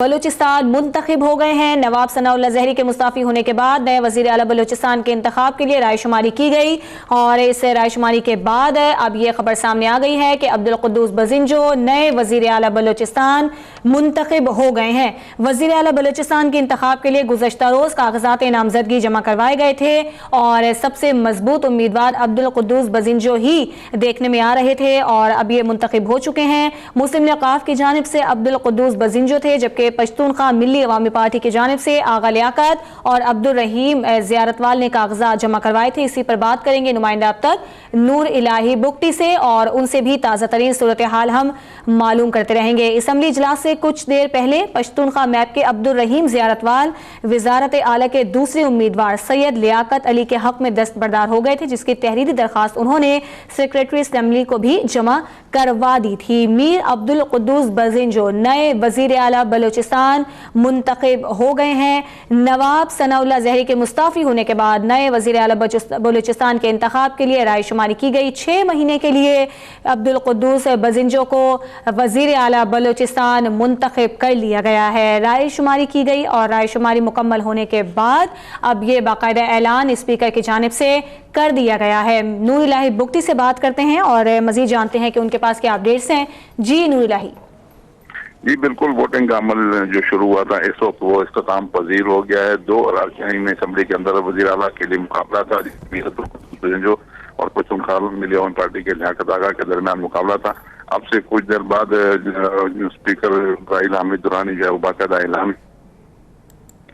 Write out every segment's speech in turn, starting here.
بلوچستان منتخب ہو گئے ہیں۔ نواب ثناء اللہ زہری کے مستعفی ہونے کے بعد نئے وزیر اعلیٰ بلوچستان کے انتخاب کے لیے رائے شماری کی گئی اور اس رائے شماری کے بعد اب یہ خبر سامنے آ گئی ہے کہ عبدالقدوس بزنجو نئے وزیر اعلیٰ بلوچستان منتخب ہو گئے ہیں۔ وزیر اعلیٰ بلوچستان کے انتخاب کے لیے گزشتہ روز کاغذات نامزدگی جمع کروائے گئے تھے اور سب سے مضبوط امیدوار عبدالقدوس بزنجو ہی دیکھنے میں آ رہے تھے اور اب یہ منتخب ہو چکے ہیں۔ مسلم لیگ ق کی جانب سے عبدالقدوس بزنجو تھے، جبکہ پشتونخوا ملی عوامی پارٹی کی جانب سے آغا لیاقت اور عبدالرحیم زیارتوال نے کاغذات جمع کروائے تھے۔ اسی پر بات کریں گے نمائندہ اب تک نور الہی بگٹی سے اور ان سے بھی تازہ ترین صورتحال ہم معلوم کرتے رہیں گے۔ اسمبلی اجلاس سے کچھ دیر پہلے پشتونخوا میپ کے عبدالرحیم زیارتوال وزارت اعلیٰ کے دوسرے امیدوار سید لیاقت علی کے حق میں دستبردار ہو گئے تھے، جس کی تحریری درخواست انہوں نے سیکریٹری اسمبلی کو بھی جمع کروا دی تھی۔ میر عبدالقدوس بزنجو نئے وزیر اعلیٰ بلوچستان منتخب ہو گئے ہیں۔ نواب ثناء اللہ زہری کے مستعفی ہونے کے بعد نئے وزیر اعلیٰ بلوچستان کے انتخاب کے لیے رائے شماری کی گئی۔ 6 مہینے کے لیے عبدالقدوس بزنجو کو وزیر اعلیٰ بلوچستان منتخب کر لیا گیا ہے۔ رائے شماری کی گئی اور رائے شماری مکمل ہونے کے بعد اب یہ باقاعدہ اعلان اسپیکر کی جانب سے کر دیا گیا ہے۔ نور الہی بگٹی سے بات کرتے ہیں اور مزید جانتے ہیں کہ ان کے پاس کیا اپڈیٹس ہیں۔ جی نور الہی۔ جی بالکل، ووٹنگ کا عمل جو شروع ہوا تھا اس وقت وہ اختتام پذیر ہو گیا ہے۔ 2 اراکین اسمبلی کے اندر وزیر اعلیٰ کے لیے مقابلہ تھا، میر عبدالقدوس بزنجو اور پشتونخوا ملی عوامی پارٹی کے لیاقت آغا کے درمیان مقابلہ تھا۔ اب سے کچھ دیر بعد اسپیکر راہیل حامد درانی جو ہے وہ باقاعدہ اعلان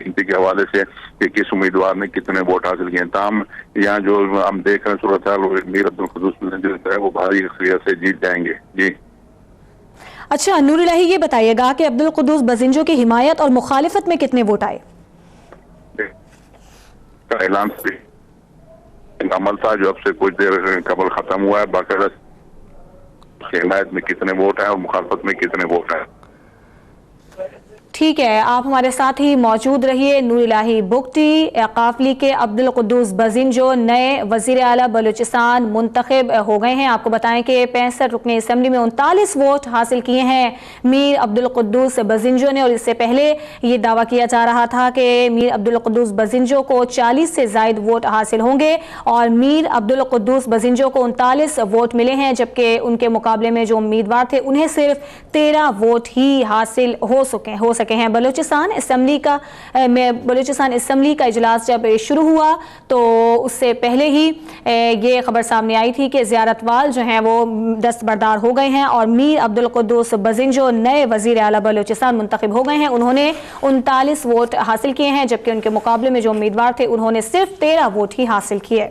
گنتی کے حوالے سے کہ کس امیدوار نے کتنے ووٹ حاصل کیے ہیں۔ تاہم یہاں جو ہم دیکھ رہے ہیں صورتحال، میر عبدالقدوس بزنجو جو ہے وہ بھاری اکثریت سے جیت جائیں گے۔ جی اچھا نور الہی، یہ بتائیے گا کہ عبدالقدوس بزنجو کی حمایت اور مخالفت میں کتنے ووٹ آئے؟ اعلان عمل تھا جو اب سے کچھ دیر قبل ختم ہوا ہے۔ باقاعدہ حمایت میں کتنے ووٹ ہیں اور مخالفت میں کتنے ووٹ ہیں۔ ٹھیک ہے، آپ ہمارے ساتھ ہی موجود رہیے۔ نور الہی بگٹی قافلی کے عبدالقدوس بزنجو نئے وزیر اعلیٰ بلوچستان منتخب ہو گئے ہیں۔ آپ کو بتائیں کہ 65 رکن اسمبلی میں 39 ووٹ حاصل کیے ہیں میر عبدالقدوس بزنجو نے، اور اس سے پہلے یہ دعویٰ کیا جا رہا تھا کہ میر عبدالقدوس بزنجو کو 40 سے زائد ووٹ حاصل ہوں گے اور میر عبدالقدوس بزنجو کو 39 ووٹ ملے ہیں، جبکہ ان کے مقابلے میں جو امیدوار تھے انہیں صرف 13 ووٹ ہی حاصل ہو سکے ہیں۔ بلوچستان اسمبلی کا اجلاس جب شروع ہوا تو اس سے پہلے ہی یہ خبر سامنے آئی تھی کہ زیارتوال جو ہیں وہ دستبردار ہو گئے ہیں اور میر عبدالقدوس بزنجو نئے وزیر اعلیٰ بلوچستان منتخب ہو گئے ہیں۔ انہوں نے 39 ووٹ حاصل کیے ہیں، جبکہ ان کے مقابلے میں جو امیدوار تھے انہوں نے صرف 13 ووٹ ہی حاصل کیے۔